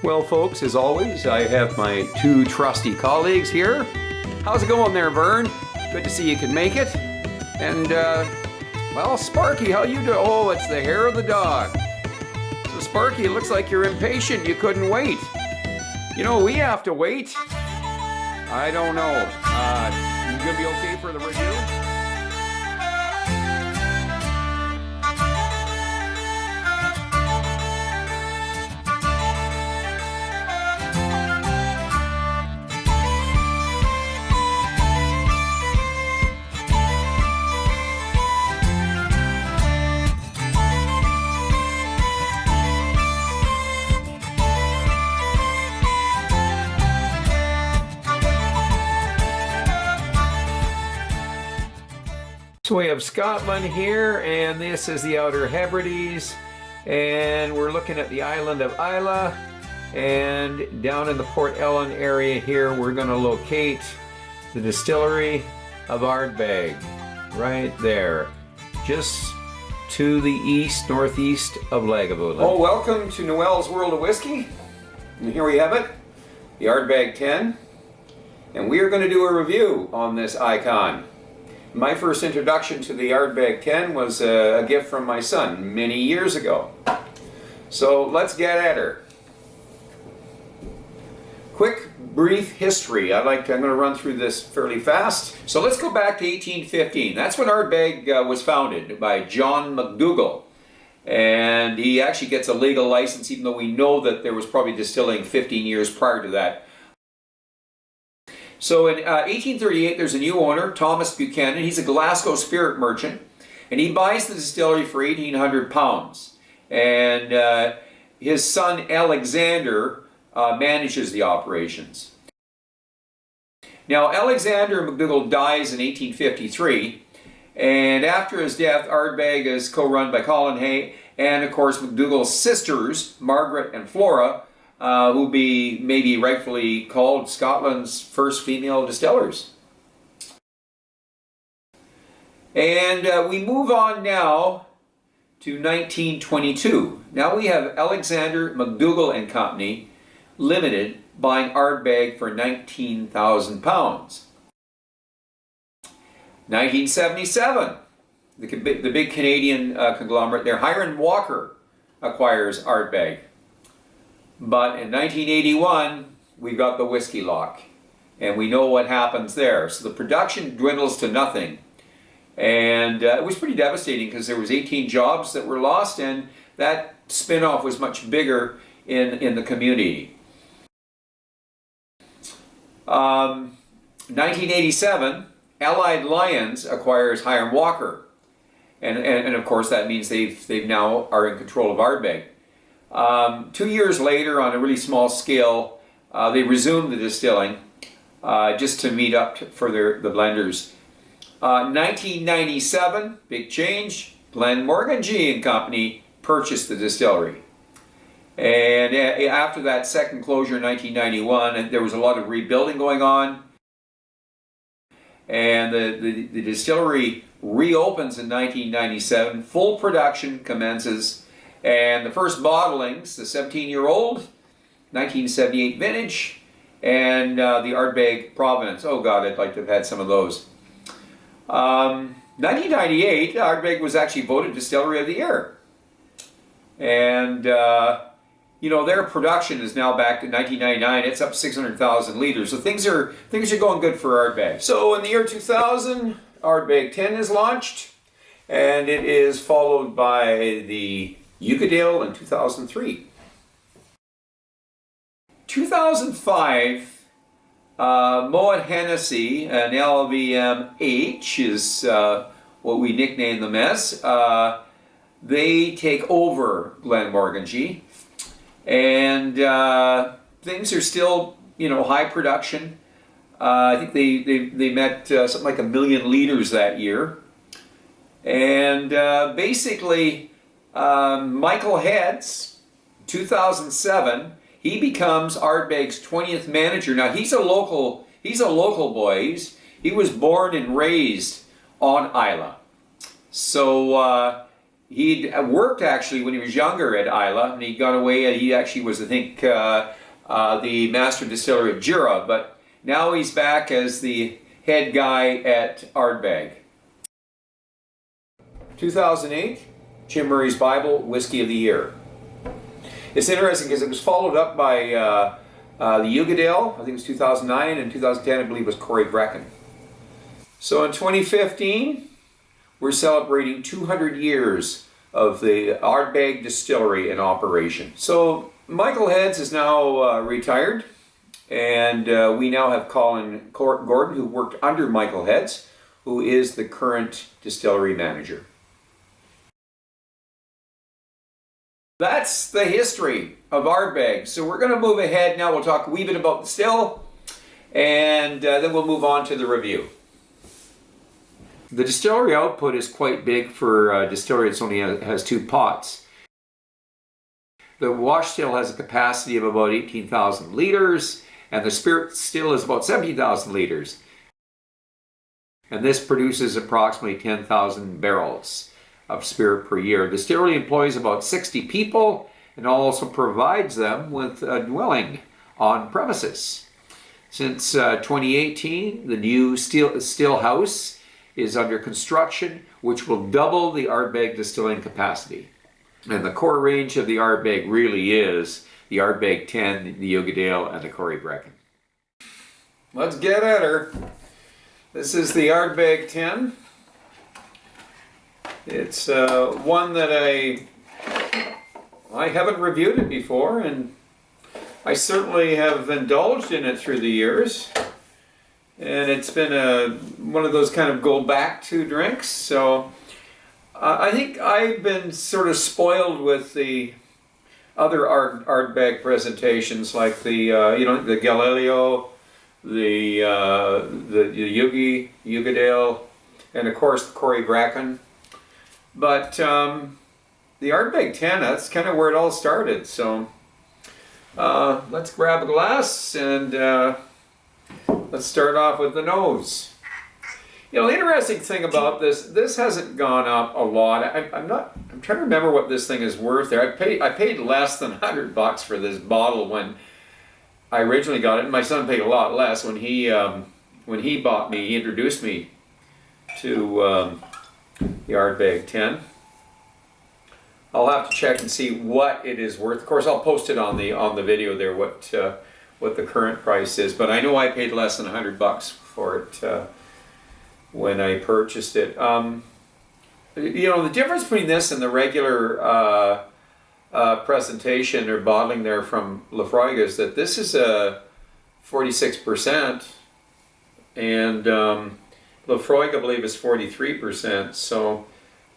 Well, folks, as always, I have my two trusty colleagues here. How's it going there, Vern? Good to see you can make it. And, well, Sparky, how you doing? Oh, it's the hair of the dog. So, Sparky, it looks like you're impatient. You couldn't wait. You know, we have to wait. I don't know. You gonna be okay for the review? So we have Scotland here, and this is the Outer Hebrides, and we're looking at the island of Islay, and down in the Port Ellen area here we're going to locate the distillery of Ardbeg, right there, just to the northeast of Lagavulin. Oh, welcome to Noel's World of Whiskey, and here we have it, the Ardbeg Ten, and we are going to do a review on this icon. My first introduction to the Ardbeg Ten was a gift from my son many years ago. So let's get at her. Quick, brief history. I'm going to run through this fairly fast. So let's go back to 1815. That's when Ardbeg was founded by John McDougall. And he actually gets a legal license, even though we know that there was probably distilling 15 years prior to that. So in 1838, there's a new owner, Thomas Buchanan. He's a Glasgow spirit merchant, and he buys the distillery for £1,800. And his son, Alexander, manages the operations. Now, Alexander McDougall dies in 1853, and after his death, Ardbeg is co-run by Colin Hay, and of course, McDougall's sisters, Margaret and Flora, who be maybe rightfully called Scotland's first female distillers. And we move on now to 1922. Now we have Alexander McDougall and Company Limited buying Ardbeg for £19,000. 1977, the big Canadian conglomerate there, Hiram Walker acquires Ardbeg. But in 1981, we got the whiskey lock, and we know what happens there. So the production dwindles to nothing, and it was pretty devastating because there was 18 jobs that were lost, and that spin-off was much bigger in the community. 1987, Allied Lyons acquires Hiram Walker, and of course that means they've now are in control of Ardbeg. 2 years later, on a really small scale, they resumed the distilling just to meet up for the blenders. 1997, big change. Glenmorangie and Company purchased the distillery. And after that second closure in 1991, there was a lot of rebuilding going on. And the distillery reopens in 1997. Full production commences. And the first bottlings, the 17-year-old, 1978 vintage, and the Ardbeg Provenance. Oh God, I'd like to have had some of those. 1998, Ardbeg was actually voted Distillery of the Year. And, you know, their production is now back to 1999. It's up 600,000 liters. So things are going good for Ardbeg. So in the year 2000, Ardbeg Ten is launched, and it is followed by the Ugadale in 2003. 2005, Moët Hennessy, an LVMH is what we nickname them as. They take over Glenmorangie, and things are still, you know, high production. I think they met something like 1 million liters that year, and basically. Michael Heads, 2007, he becomes Ardbeg's 20th manager. Now he's a local boy. He was born and raised on Islay. So He'd worked actually when he was younger at Islay, and he got away. He actually was, I think, the master distiller at Jura, but now he's back as the head guy at Ardbeg. 2008, Jim Murray's Bible Whiskey of the Year. It's interesting because it was followed up by the Uigeadail, I think it was 2009, and 2010 I believe was Corey Brecken. So in 2015, we're celebrating 200 years of the Ardbeg distillery in operation. So Michael Heads is now retired, and we now have Colin Gordon, who worked under Michael Heads, who is the current distillery manager. That's the history of Ardbeg. So we're going to move ahead now. We'll talk a wee bit about the still, and then we'll move on to the review. The distillery output is quite big for a distillery that only has 2 pots. The wash still has a capacity of about 18,000 litres, and the spirit still is about 17,000 litres. And this produces approximately 10,000 barrels of spirit per year. The distillery employs about 60 people and also provides them with a dwelling on premises. Since 2018, the new still house is under construction, which will double the Ardbeg distilling capacity. And the core range of the Ardbeg really is the Ardbeg Ten, the Uigeadail, and the Corey Brecken. Let's get at her. This is the Ardbeg Ten. It's one that I haven't reviewed it before, and I certainly have indulged in it through the years. And it's been one of those kind of go back to drinks. So I think I've been sort of spoiled with the other Ardbeg presentations, like the the Galileo, the Uigeadail, and of course the Corey Brecken. But the Ardbeg Ten, that's kind of where it all started. So let's grab a glass and let's start off with the nose. You know, the interesting thing about this hasn't gone up a lot. I'm trying to remember what this thing is worth there. I paid less than $100 for this bottle when I originally got it, and my son paid a lot less when he bought me. He introduced me to the Ardbeg Ten. I'll have to check and see what it is worth. Of course, I'll post it on the video there what the current price is. But I know I paid less than $100 for it when I purchased it. You know, the difference between this and the regular presentation or bottling there from Laphroaig is that this is a 46%, and Laphroaig, I believe, is 43%. So,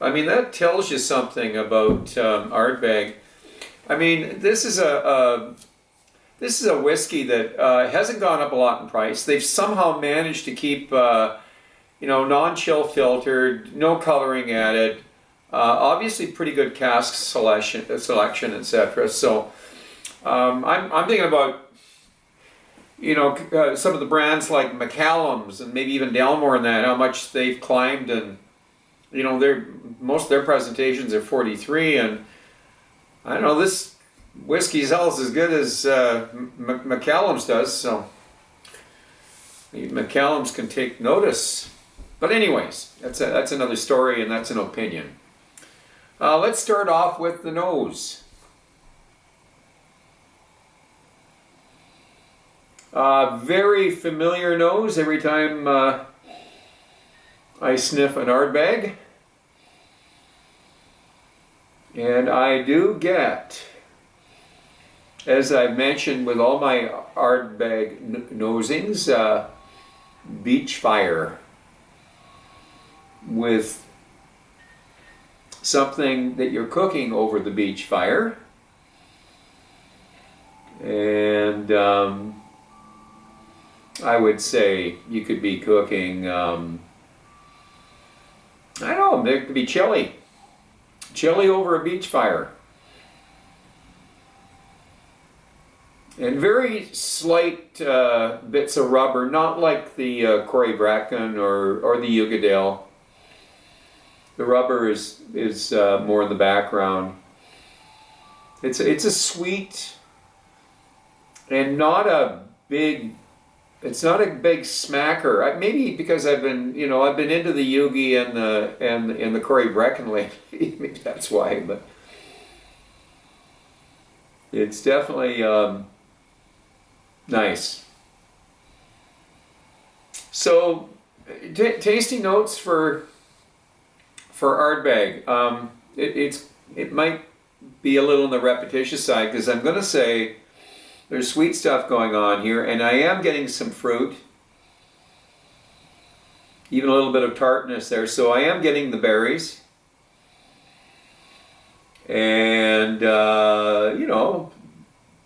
I mean, that tells you something about Ardbeg. I mean, this is a whiskey that hasn't gone up a lot in price. They've somehow managed to keep non-chill filtered, no coloring added. Obviously, pretty good cask selection, etc. So, I'm thinking about some of the brands like Macallans and maybe even Dalmore and that, how much they've climbed, and most of their presentations are 43, and I don't know, this whiskey sells as good as Macallans does, so maybe Macallans can take notice. But anyways, that's another story, and that's an opinion. Let's start off with the nose. Very familiar nose every time I sniff an Ardbeg. And I do get, as I've mentioned with all my Ardbeg nosings, beach fire with something that you're cooking over the beach fire. And I would say you could be cooking, I don't know, it could be chili. Chili over a beach fire. And very slight bits of rubber, not like the Corey Brecken or the Uigeadail. The rubber is more in the background. It's a sweet and not a big. It's not a big smacker. Maybe because I've been into the Yugi and the Corey Brecken lately. Maybe that's why. But it's definitely nice. So, tasty notes for Ardbeg. It might be a little on the repetitious side because I'm going to say there's sweet stuff going on here, and I am getting some fruit, even a little bit of tartness there. So I am getting the berries, and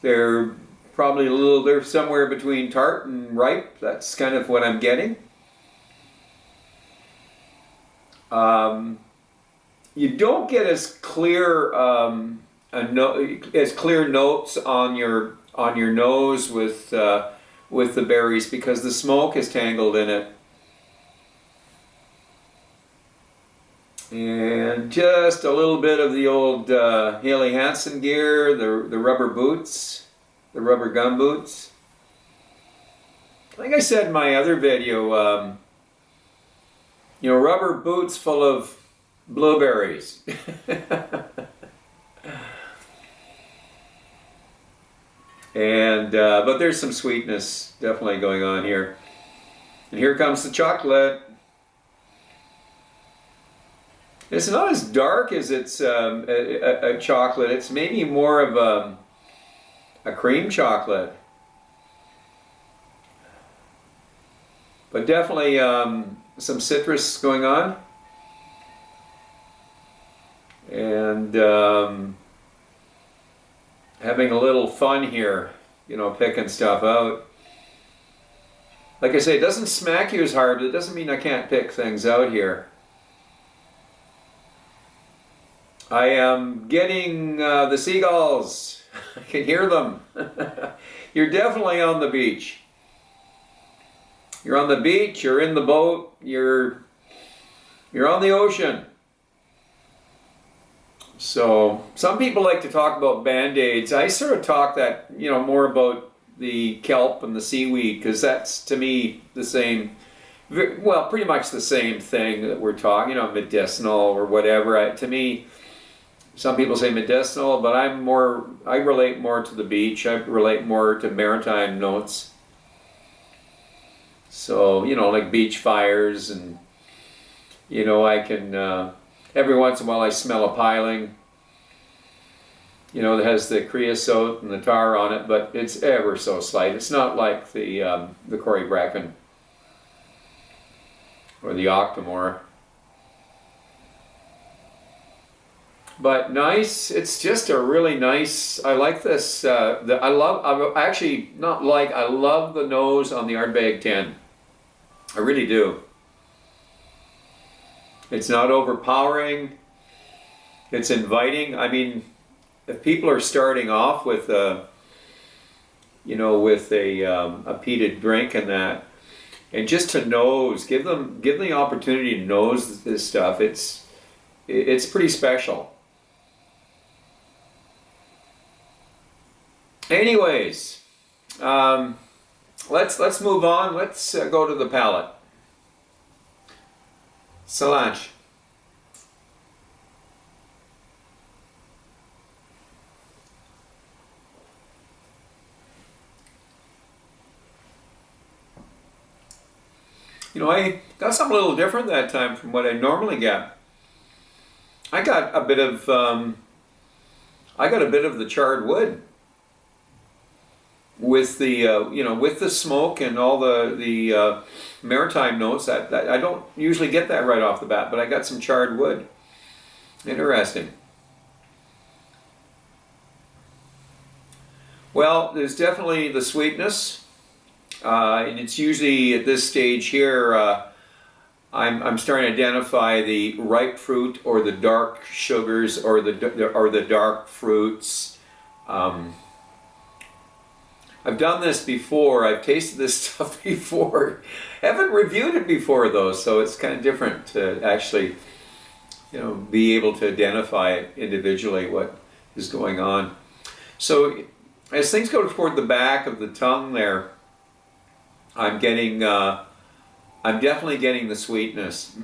they're probably they're somewhere between tart and ripe. That's kind of what I'm getting. You don't get as clear notes on your nose with the berries because the smoke is tangled in it. And just a little bit of the old Haley Hansen gear, the rubber boots, the rubber gum boots. Like I said in my other video, rubber boots full of blueberries. And but there's some sweetness definitely going on here. And here comes the chocolate. It's not as dark as it's a chocolate. It's maybe more of a cream chocolate. But definitely some citrus going on. And having a little fun here, picking stuff out. Like I say, it doesn't smack you as hard, but it doesn't mean I can't pick things out here. I am getting the seagulls. I can hear them. You're definitely on the beach. You're on the beach, you're in the boat, you're on the ocean. So some people like to talk about band-aids. I sort of talk that, more about the kelp and the seaweed because that's to me the same, well, pretty much the same thing that we're talking, medicinal or whatever. To me, some people say medicinal, but I relate more to the beach. I relate more to maritime notes. So, like beach fires and, I can, every once in a while I smell a piling, that has the creosote and the tar on it, but it's ever so slight. It's not like the Corey Brecken or the Octomore. But nice. It's just a really nice. I like this. I love the nose on the Ardbeg Ten. I really do. It's not overpowering. It's inviting. I mean, if people are starting off with a peated drink and that, and just to nose, give them the opportunity to nose this stuff. It's pretty special. Anyways, let's move on. Let's go to the palate. Sláinte. I got something a little different that time from what I normally get. I got a bit of the charred wood with the with the smoke and all the maritime notes. That I don't usually get that right off the bat, but I got some charred wood. Interesting. Well, there's definitely the sweetness, and it's usually at this stage here. I'm starting to identify the ripe fruit or the dark sugars or the dark fruits. I've done this before. I've tasted this stuff before. Haven't reviewed it before though, so it's kind of different to actually, be able to identify individually what is going on. So as things go toward the back of the tongue there, I'm definitely getting the sweetness.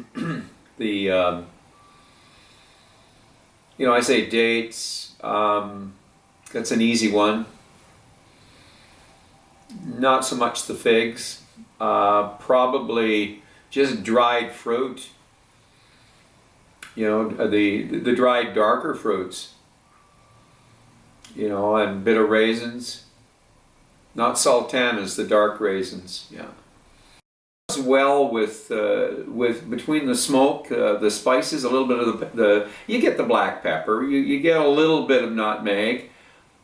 The I say dates. That's an easy one. Not so much the figs. Probably just dried fruit. The dried darker fruits. And a bit of raisins. Not sultanas, the dark raisins. Yeah. As well with between the smoke, the spices, a little bit of the you get the black pepper, you get a little bit of nutmeg,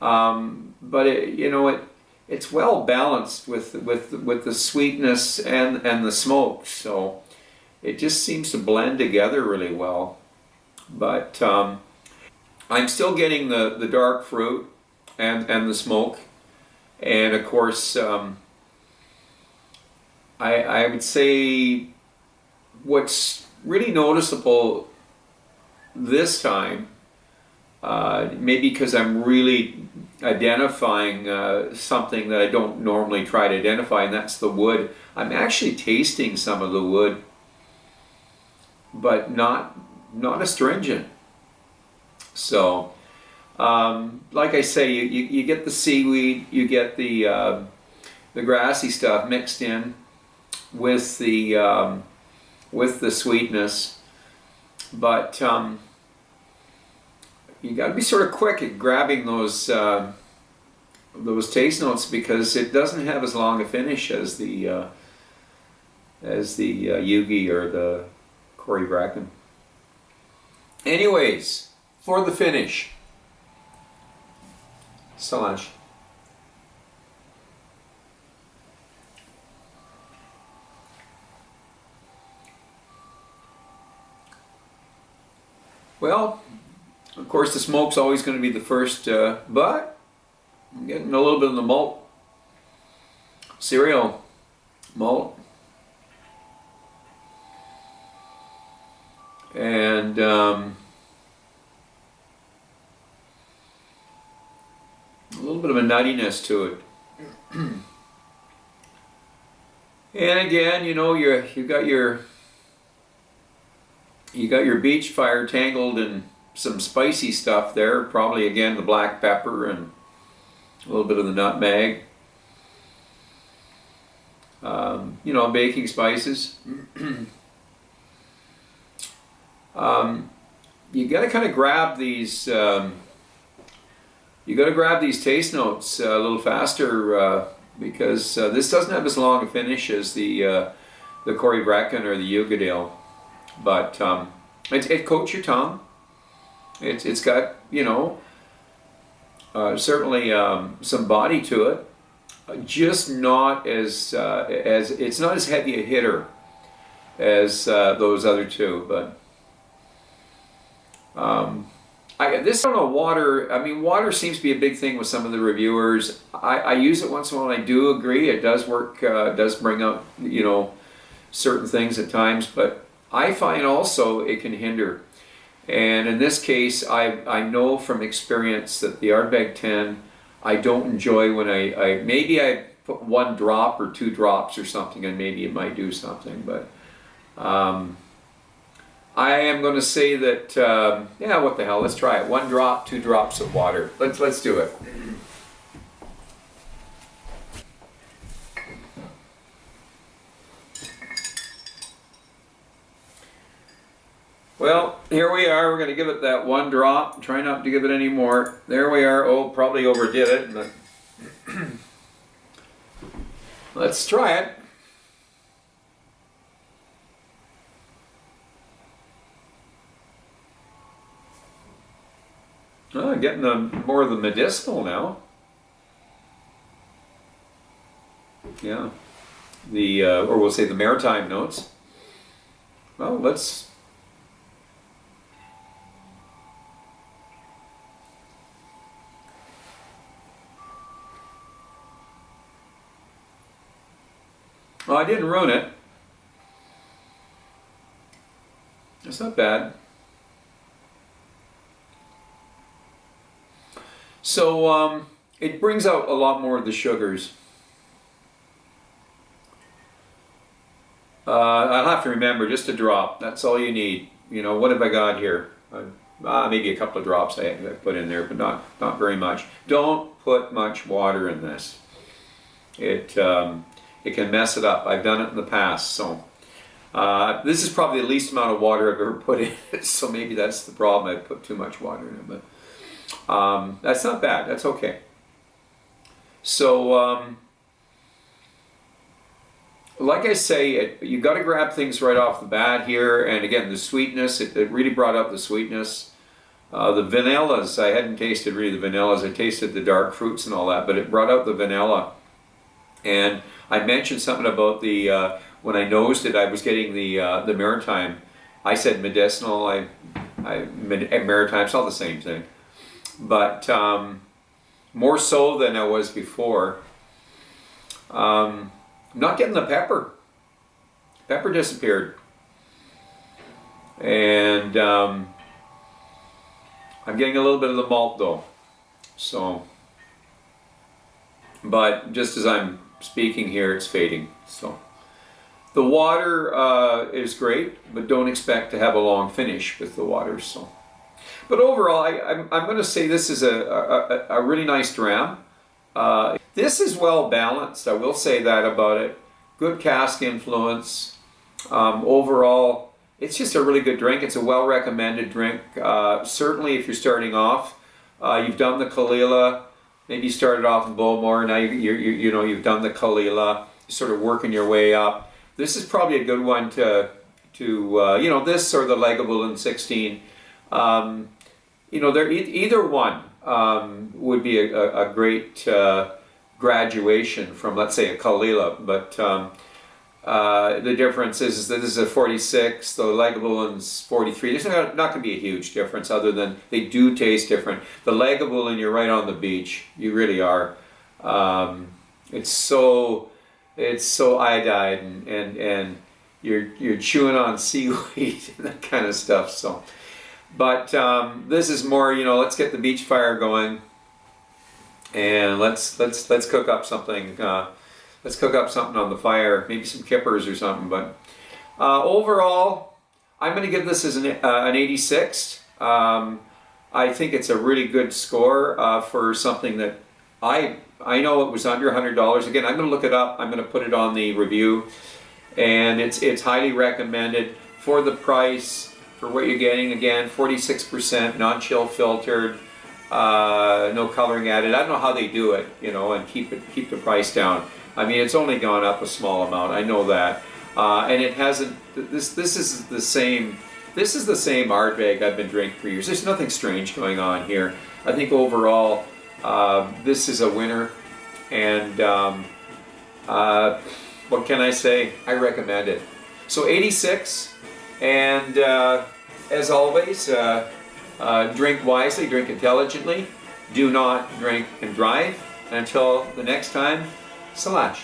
but it's well balanced with the sweetness and the smoke, so it just seems to blend together really well. But I'm still getting the dark fruit and the smoke, and of course. I would say what's really noticeable this time, maybe because I'm really identifying something that I don't normally try to identify, and that's the wood. I'm actually tasting some of the wood, but not astringent. So, like I say, you get the seaweed, you get the grassy stuff mixed in with the sweetness, but you got to be sort of quick at grabbing those taste notes, because it doesn't have as long a finish as the Yugi or the Cory Bracken. Anyways, for the finish, Sláinte. Well, of course the smoke's always going to be the first, but I'm getting a little bit of the malt, cereal malt, and a little bit of a nuttiness to it. And again, you got your beach fire tangled in some spicy stuff there. Probably again the black pepper and a little bit of the nutmeg. Baking spices. You got to kind of grab these. You got to grab these taste notes a little faster because this doesn't have as long a finish as the Cory Bracken or the Yugadale. But it coats your tongue. It's got certainly some body to it. Just not as it's not as heavy a hitter as those other two. But I don't know, water. I mean, water seems to be a big thing with some of the reviewers. I use it once in a while. I do agree it does work. Does bring up certain things at times, but I find also it can hinder. And in this case, I know from experience that the Ardbeg Ten, I don't enjoy when I maybe I put 1 drop or 2 drops or something, and maybe it might do something. But I am going to say that yeah, what the hell? Let's try it. 1 drop, 2 drops of water. Let's do it. Well, here we are. We're going to give it that 1 drop. Try not to give it any more. There we are. Oh, probably overdid it, but let's try it. Oh, getting more of the medicinal now. Yeah, or we'll say the maritime notes. Well, let's. Well, I didn't ruin it. It's not bad. So it brings out a lot more of the sugars. I'll have to remember just a drop. That's all you need. You know, what have I got here? Maybe a couple of drops I put in there, but not very much. Don't put much water in this. It can mess it up. I've done it in the past. So this is probably the least amount of water I've ever put in it. So maybe that's the problem. I put too much water in it, but that's not bad. That's okay. So like I say, you got to grab things right off the bat here, and again, the sweetness, it really brought up the sweetness. The vanillas, I hadn't tasted really the vanillas, I tasted the dark fruits and all that, but it brought out the vanilla. And I mentioned something about the, when I nosed it, I was getting the Maritime. I said medicinal, Maritime, it's all the same thing. But more so than I was before. I'm not getting the pepper. Pepper disappeared. And I'm getting a little bit of the malt though. So, but just as I'm speaking here, it's fading. So, the water is great, but don't expect to have a long finish with the water. So, but overall, I'm going to say this is a really nice dram. This is well balanced, I will say that about it. Good cask influence. Overall, it's just a really good drink. It's a well recommended drink. Certainly if you're starting off, you've done the Kalila, maybe you started off in Bowmore, now you've done the Kalila, you're sort of working your way up. This is probably a good one to this or the Lagavulin 16. Either one would be a great graduation from, let's say, a Kalila, but the difference is that this is a 46, the Lagavulin's 43. There's not going to be a huge difference other than they do taste different. The Lagavulin, you're right on the beach. You really are. It's so iodide and you're chewing on seaweed and that kind of stuff. So, but this is more, let's get the beach fire going. And let's cook up something. Let's cook up something on the fire, maybe some kippers or something. But overall, I'm going to give this as an 86. I think it's a really good score for something that I know it was under $100. Again, I'm going to look it up. I'm going to put it on the review, and it's highly recommended for the price, for what you're getting. Again, 46% non-chill filtered. No coloring added. I don't know how they do it, and keep the price down. I mean, it's only gone up a small amount. I know that, and it hasn't. This is the same. This is the same Ardbeg I've been drinking for years. There's nothing strange going on here. I think overall, this is a winner, and what can I say? I recommend it. So 86, and as always. Drink wisely, drink intelligently, do not drink and drive. Until the next time, Sláinte.